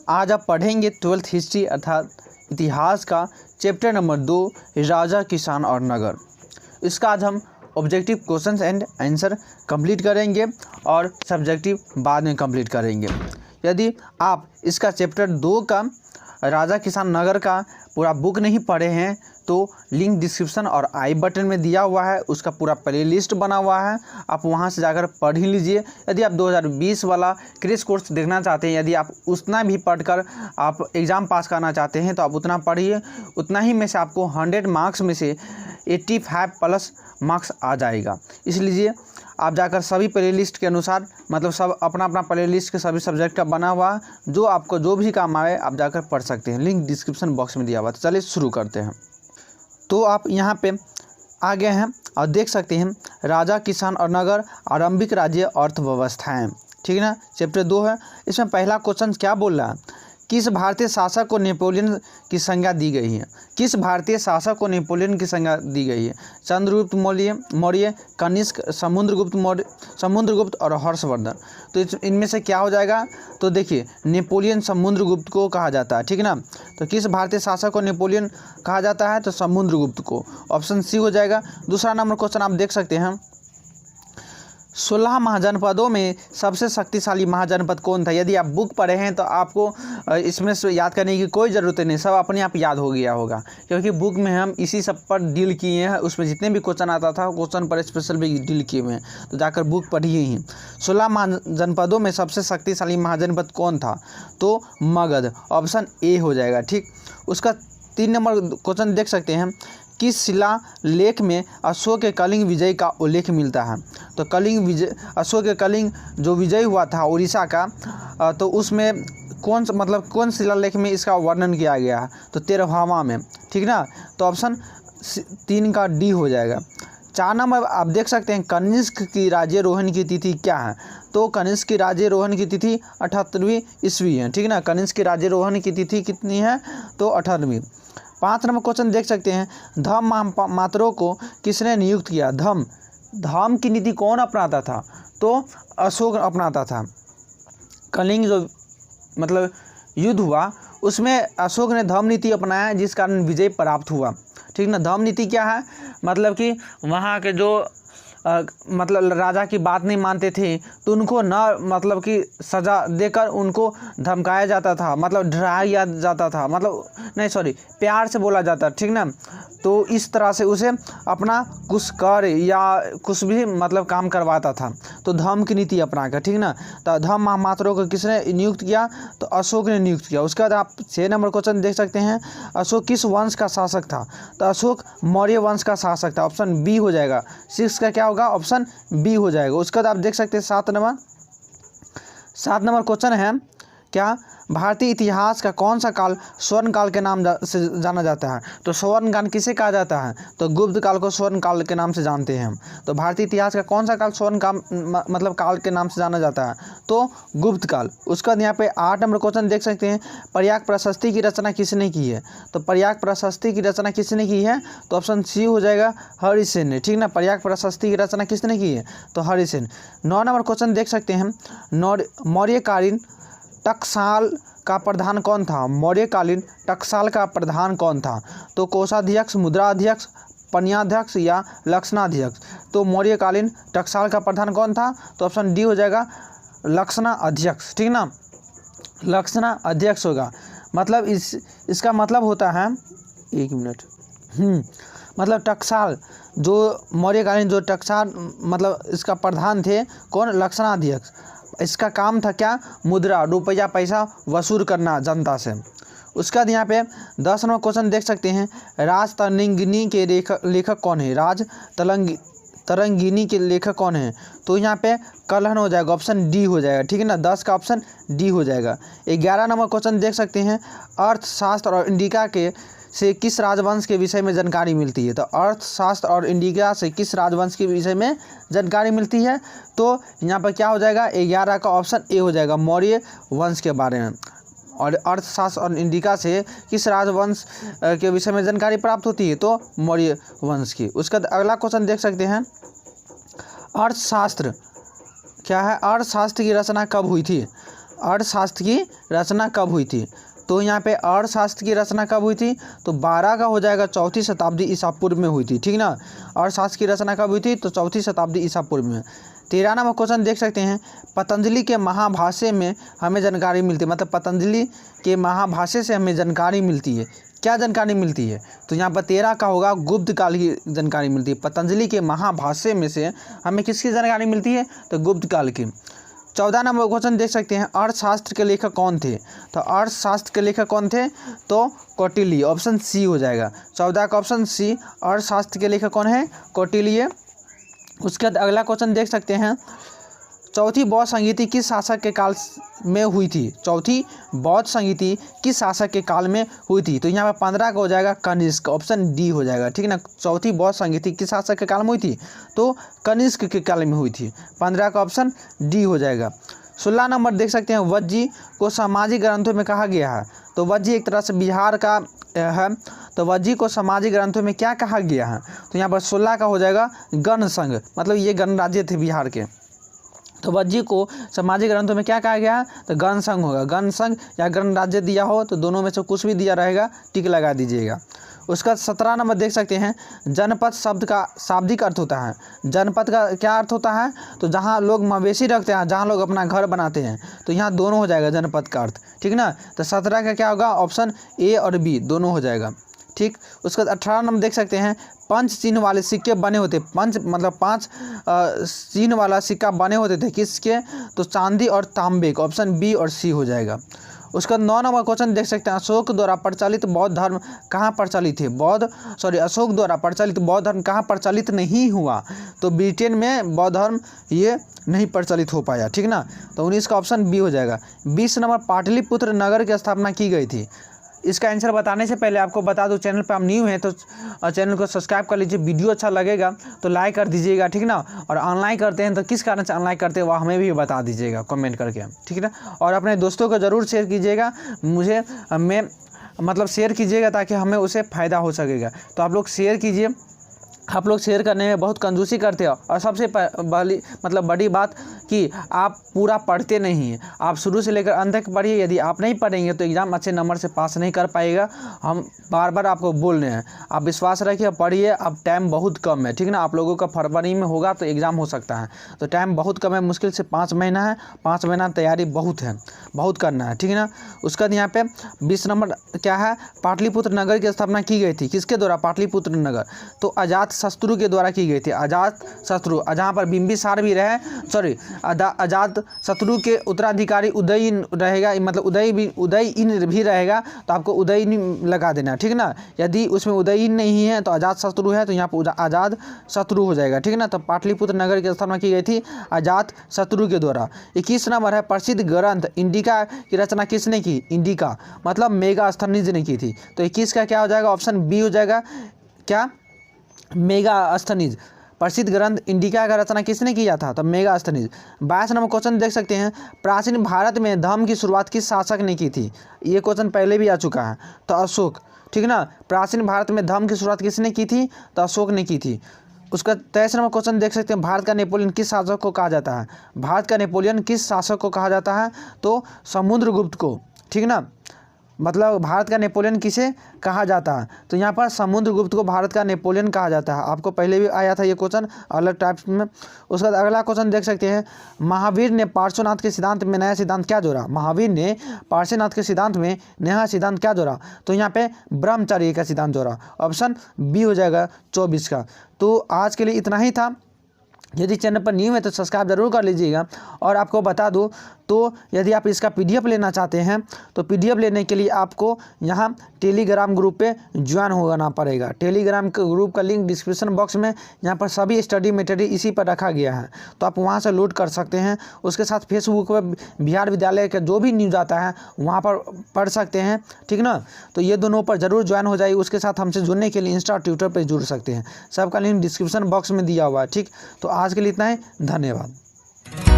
आज आप पढ़ेंगे 12th हिस्ट्री अर्थात इतिहास का चैप्टर नंबर 2 राजा, किसान और नगर। इसका आज हम objective questions and answer complete करेंगे और सब्जेक्टिव बाद में कंप्लीट करेंगे। यदि आप इसका चैप्टर 2 का राजा, किसान, नगर का पूरा बुक नहीं पढ़े हैं तो लिंक डिस्क्रिप्शन और आई बटन में दिया हुआ है, उसका पूरा प्लेलिस्ट बना हुआ है, आप वहां से जाकर पढ़ ही लीजिए। यदि आप 2020 वाला क्रैश कोर्स देखना चाहते हैं, यदि आप उतना भी पढ़कर आप एग्ज़ाम पास करना चाहते हैं तो आप उतना पढ़िए, उतना ही में से आपको 100 मार्क्स में से 85 प्लस मार्क्स आ जाएगा। इसलिए आप जाकर सभी प्लेलिस्ट के अनुसार, मतलब सब अपना अपना प्लेलिस्ट के सभी सब्जेक्ट का बना हुआ, जो आपको जो भी काम आए आप जाकर पढ़ सकते हैं। लिंक डिस्क्रिप्शन बॉक्स में दिया हुआ। तो चलिए शुरू करते हैं। तो आप यहाँ पे आ गए हैं और देख सकते हैं राजा, किसान और नगर, आरंभिक राज्य, अर्थव्यवस्थाएं, ठीक है ना। चैप्टर 2 है। इसमें पहला क्वेश्चन क्या बोल रहा है, किस भारतीय शासक को नेपोलियन की संज्ञा दी गई है। किस भारतीय शासक को नेपोलियन की संज्ञा दी गई है। चंद्रगुप्त मौर्य, कनिष्क, समुद्रगुप्त और हर्षवर्धन। तो इनमें से क्या हो जाएगा, तो देखिए नेपोलियन समुद्रगुप्त को कहा जाता है, ठीक है ना। तो किस भारतीय शासक को नेपोलियन कहा जाता है, तो समुद्रगुप्त को। ऑप्शन सी हो जाएगा। दूसरा नंबर क्वेश्चन आप देख सकते हैं, 16 महाजनपदों में सबसे शक्तिशाली महाजनपद कौन था। यदि आप बुक पढ़े हैं तो आपको इसमें से याद करने की कोई ज़रूरत नहीं, सब अपने आप याद हो गया होगा, क्योंकि बुक में हम इसी सब पर डील किए हैं। उसमें जितने भी क्वेश्चन आता था क्वेश्चन पर स्पेशल भी डील किए हुए हैं, तो जाकर बुक पढ़िए ही। 16 महाजनपदों में सबसे शक्तिशाली महाजनपद कौन था, तो मगध। ऑप्शन ए हो जाएगा, ठीक। उसका 3 नंबर क्वेश्चन देख सकते हैं, किस शिलालेख में अशोक के कलिंग विजय का उल्लेख मिलता है। तो अशोक के कलिंग जो विजय हुआ था उड़ीसा का, तो उसमें कौन शिलालेख में इसका वर्णन किया गया है, तो 13वां में, ठीक ना। तो ऑप्शन 3 का डी हो जाएगा। 4 नंबर आप देख सकते हैं, कनिष्क की राज्यारोहण की तिथि क्या है। तो कनिष्क की राज्यारोहण की तिथि 78वीं ईस्वी है, ठीक ना। कनिष्क की राज्यारोहण की तिथि कितनी है, तो 78वीं। 5 नंबर क्वेश्चन देख सकते हैं, धम्म मात्रों को किसने नियुक्त किया। धम्म की नीति कौन अपनाता था, तो अशोक अपनाता था। कलिंग जो मतलब युद्ध हुआ उसमें अशोक ने धम्म नीति अपनाया, जिस कारण विजय प्राप्त हुआ, ठीक ना। धम्म नीति क्या है, मतलब कि वहाँ के जो मतलब राजा की बात नहीं मानते थे तो उनको न मतलब कि सज़ा देकर उनको धमकाया जाता था, मतलब डराया जाता था, मतलब नहीं सॉरी प्यार से बोला जाता, ठीक ना। तो इस तरह से उसे अपना कुछ कर या कुछ भी मतलब काम करवाता था, तो धम्म की नीति अपना कर, ठीक ना। तो धम्म महामात्रों को किसने नियुक्त किया, तो अशोक ने नियुक्त किया। उसके बाद आप 6 नंबर क्वेश्चन देख सकते हैं, अशोक किस वंश का शासक था। तो अशोक मौर्य वंश का शासक था। ऑप्शन बी हो जाएगा। 6 का क्या होगा, ऑप्शन बी हो जाएगा। उसके बाद आप देख सकते हैं 7 नंबर क्वेश्चन है, क्या भारतीय इतिहास का कौन सा काल स्वर्ण काल के नाम से जाना जाता है। तो स्वर्ण काल किसे कहा जाता है, तो गुप्त काल को स्वर्ण काल के नाम से जानते हैं हम। तो भारतीय इतिहास का कौन सा काल स्वर्ण काल मतलब काल के नाम से जाना जाता है, तो गुप्त काल। उसका यहाँ पे 8 नंबर क्वेश्चन देख सकते हैं, प्रयाग प्रशस्ति की रचना किसने की है। तो प्रयाग प्रशस्ति की रचना किसने की है, तो ऑप्शन सी हो जाएगा, हरिसेन ने, ठीक ना। प्रयाग प्रशस्ति की रचना किसने की है, तो हरिसेन। 9 नंबर क्वेश्चन देख सकते हैं, मौर्यकालीन टकसाल का प्रधान कौन था। मौर्यकालीन टकसाल का प्रधान कौन था, तो कोषाध्यक्ष, मुद्राध्यक्ष, पन्याध्यक्ष या लक्षणाध्यक्ष। तो मौर्यकालीन टकसाल का प्रधान कौन था, तो ऑप्शन डी हो जाएगा, लक्षणाध्यक्ष, ठीक ना। लक्षणाध्यक्ष होगा। मतलब इसका मतलब होता है, एक मिनट, मतलब टकसाल जो मौर्यकालीन जो टकसाल मतलब इसका प्रधान थे कौन, लक्षणाध्यक्ष। इसका काम था क्या, मुद्रा, रुपया पैसा वसूल करना जनता से। उसका यहाँ पे 10 नंबर क्वेश्चन देख सकते हैं, राज तरंगिणी के लेखक कौन है। राज तरंगिणी के लेखक कौन है, तो यहाँ पे कल्हण हो जाएगा। ऑप्शन डी हो जाएगा, ठीक है ना। 10 का ऑप्शन डी हो जाएगा। 11 नंबर क्वेश्चन देख सकते हैं, अर्थशास्त्र और इंडिका के से किस राजवंश के विषय में जानकारी मिलती है। तो अर्थशास्त्र और इंडिका से किस राजवंश के विषय में जानकारी मिलती है, तो यहाँ पर क्या हो जाएगा, 11 का ऑप्शन ए हो जाएगा, मौर्य वंश के बारे में। और अर्थशास्त्र और इंडिका से किस राजवंश के विषय में जानकारी प्राप्त होती है, तो मौर्य वंश की। उसका अगला क्वेश्चन देख सकते हैं, अर्थशास्त्र क्या है, अर्थशास्त्र की रचना कब हुई थी। अर्थशास्त्र की रचना कब हुई थी? तो यहाँ पे अर्थशास्त्र की रचना कब हुई थी? तो 12 का हो जाएगा 4वीं शताब्दी ईसा पूर्व में हुई थी, ठीक ना। अर्थशास्त्र की रचना कब हुई थी? तो 4वीं शताब्दी ईसा पूर्व में। 13 नंबर क्वेश्चन देख सकते हैं, पतंजलि के महाभाष्य में हमें जानकारी मिलती है, मतलब पतंजलि के महाभाष्य से हमें जानकारी मिलती है। क्या जानकारी मिलती है? तो यहाँ पर 13 का होगा गुप्त काल की जानकारी मिलती है। पतंजलि के महाभाष्य में से हमें किसकी जानकारी मिलती है? तो गुप्त काल की। 14 नंबर क्वेश्चन देख सकते हैं, अर्थशास्त्र के लेखक कौन थे? तो अर्थशास्त्र के लेखक कौन थे? तो कौटिल्य, ऑप्शन सी हो जाएगा। 14 का ऑप्शन सी, अर्थशास्त्र के लेखक कौन है? कौटिल्य। उसके बाद अगला क्वेश्चन देख सकते हैं, चौथी बौद्ध संगीति किस शासक के काल में हुई थी? चौथी बौद्ध संगीति किस शासक के काल में हुई थी? तो यहाँ पर 15 का हो जाएगा कनिष्क, ऑप्शन डी हो जाएगा, ठीक है ना। चौथी बौद्ध संगीति किस शासक के काल में हुई थी? तो कनिष्क के काल में हुई थी। 15 का ऑप्शन डी हो जाएगा। 16 नंबर देख सकते हैं, वज्जी को सामाजिक ग्रंथों में कहा गया है? तो वज्जी एक तरह से बिहार का है, तो वज्जी को सामाजिक ग्रंथों में क्या कहा गया है? तो यहाँ पर 16 का हो जाएगा गण संघ, मतलब ये गणराज्य थे बिहार के। तो वज्जी को सामाजिक ग्रंथों में क्या कहा गया है? तो गण संघ होगा। गण संघ या गणराज्य दिया हो तो दोनों में से कुछ भी दिया रहेगा, टिक लगा दीजिएगा। उसका 17 नंबर देख सकते हैं, जनपद शब्द का शाब्दिक अर्थ होता है। जनपद का क्या अर्थ होता है? तो जहाँ लोग मवेशी रखते हैं, जहाँ लोग अपना घर बनाते हैं, तो यहाँ दोनों हो जाएगा जनपद का अर्थ, ठीक ना। तो 17 का क्या होगा? ऑप्शन ए और बी दोनों हो जाएगा, ठीक। उसके बाद 18 नंबर देख सकते हैं, पंच चिन्ह वाले सिक्के बने होते, पंच मतलब 5 चिन्ह वाला सिक्का बने होते थे, किसके? तो चांदी और तांबे का, ऑप्शन बी और सी हो जाएगा। उसका 9 नंबर क्वेश्चन देख सकते हैं, अशोक द्वारा प्रचलित बौद्ध धर्म कहाँ प्रचलित है? अशोक द्वारा प्रचलित बौद्ध धर्म कहाँ प्रचलित नहीं हुआ? तो ब्रिटेन में बौद्ध धर्म ये नहीं प्रचलित हो पाया, ठीक ना। तो 19 का ऑप्शन बी हो जाएगा। 20 नंबर, पाटलिपुत्र नगर की स्थापना की गई थी। इसका आंसर बताने से पहले आपको बता दूं, चैनल पर आप न्यू हैं तो चैनल को सब्सक्राइब कर लीजिए। वीडियो अच्छा लगेगा तो लाइक कर दीजिएगा, ठीक ना। और ऑनलाइन करते हैं तो किस कारण से ऑनलाइन करते हैं वह हमें भी बता दीजिएगा कमेंट करके, ठीक है ना। और अपने दोस्तों को ज़रूर शेयर कीजिएगा, मुझे मतलब शेयर कीजिएगा ताकि हमें उसे फ़ायदा हो सकेगा। तो आप लोग शेयर कीजिए। आप लोग शेयर करने में बहुत कंजूसी करते हो, और सबसे बड़ी बात कि आप पूरा पढ़ते नहीं हैं। आप शुरू से लेकर अंत तक पढ़िए। यदि आप नहीं पढ़ेंगे तो एग्ज़ाम अच्छे नंबर से पास नहीं कर पाएगा। हम बार बार आपको बोल रहे हैं, आप विश्वास रखिए, पढ़िए। अब टाइम बहुत कम है, ठीक ना। आप लोगों का फरवरी में होगा तो एग्ज़ाम हो सकता है, तो टाइम बहुत कम है, मुश्किल से 5 महीना है। 5 महीना तैयारी बहुत है, बहुत करना है, ठीक है ना। उसका यहाँ पे 20 नंबर क्या है, पाटलिपुत्र नगर की स्थापना की गई थी, किसके द्वारा? पाटलिपुत्र नगर तो अजात शत्रु के द्वारा की गई थी। अजात शत्रु, जहाँ पर बिंबिसार भी रहे, अजात शत्रु के उत्तराधिकारी उदयन रहेगा, मतलब उदयन भी रहेगा, तो आपको उदयन लगा देना, ठीक ना। यदि उसमें उदयन नहीं है तो अजात शत्रु है, तो यहाँ पर अजात शत्रु हो जाएगा, ठीक ना। तो पाटलिपुत्र नगर की स्थापना की गई थी अजात शत्रु के द्वारा। 21 नंबर है, प्रसिद्ध ग्रंथ इंडिका की रचना किसने की? इंडिका मतलब मेगास्थनीज ने की थी। तो 21 का क्या हो जाएगा? ऑप्शन बी हो जाएगा, क्या? मेगास्थनीज। प्रसिद्ध ग्रंथ इंडिका का रचना किसने किया था? तो मेगास्थनीज। 22 नंबर क्वेश्चन देख सकते हैं, प्राचीन भारत में धर्म की शुरुआत किस शासक ने की थी? ये क्वेश्चन पहले भी आ चुका है, तो अशोक, ठीक ना। प्राचीन भारत में धर्म की शुरुआत किसने की थी? तो अशोक ने की थी। उसका 23 नंबर क्वेश्चन देख सकते हैं, भारत का नेपोलियन किस शासक को कहा जाता है? भारत का नेपोलियन किस शासक को कहा जाता है? तो समुद्रगुप्त को, ठीक ना। मतलब भारत का नेपोलियन किसे कहा जाता है? तो यहाँ पर समुद्रगुप्त को भारत का नेपोलियन कहा जाता है। आपको पहले भी आया था ये क्वेश्चन अलग टाइप्स में। उसके बाद अगला क्वेश्चन देख सकते हैं, महावीर ने पार्श्वनाथ के सिद्धांत में नया सिद्धांत क्या जोड़ा? महावीर ने पार्श्वनाथ के सिद्धांत में नया सिद्धांत क्या जोड़ा? तो यहाँ पे ब्रह्मचर्य का सिद्धांत जोड़ा, ऑप्शन बी हो जाएगा 24 का। तो आज के लिए इतना ही था। यदि चैनल पर न्यू है तो सब्सक्राइब जरूर कर लीजिएगा। और आपको बता दूं, तो यदि आप इसका पीडीएफ लेना चाहते हैं तो पीडीएफ लेने के लिए आपको यहाँ टेलीग्राम ग्रुप पे ज्वाइन होना पड़ेगा। टेलीग्राम ग्रुप का लिंक डिस्क्रिप्शन बॉक्स में, यहाँ पर सभी स्टडी मटेरियल इसी पर रखा गया है, तो आप वहाँ से लोड कर सकते हैं। उसके साथ फेसबुक पर बिहार विद्यालय का जो भी न्यूज़ आता है वहाँ पर पढ़ सकते हैं, ठीक ना। तो ये दोनों पर जरूर ज्वाइन हो जाइए। उसके साथ हमसे जुड़ने के लिए इंस्टा और ट्विटर पर जुड़ सकते हैं, सबका लिंक डिस्क्रिप्शन बॉक्स में दिया हुआ है, ठीक। तो आज के लिए इतना ही, धन्यवाद।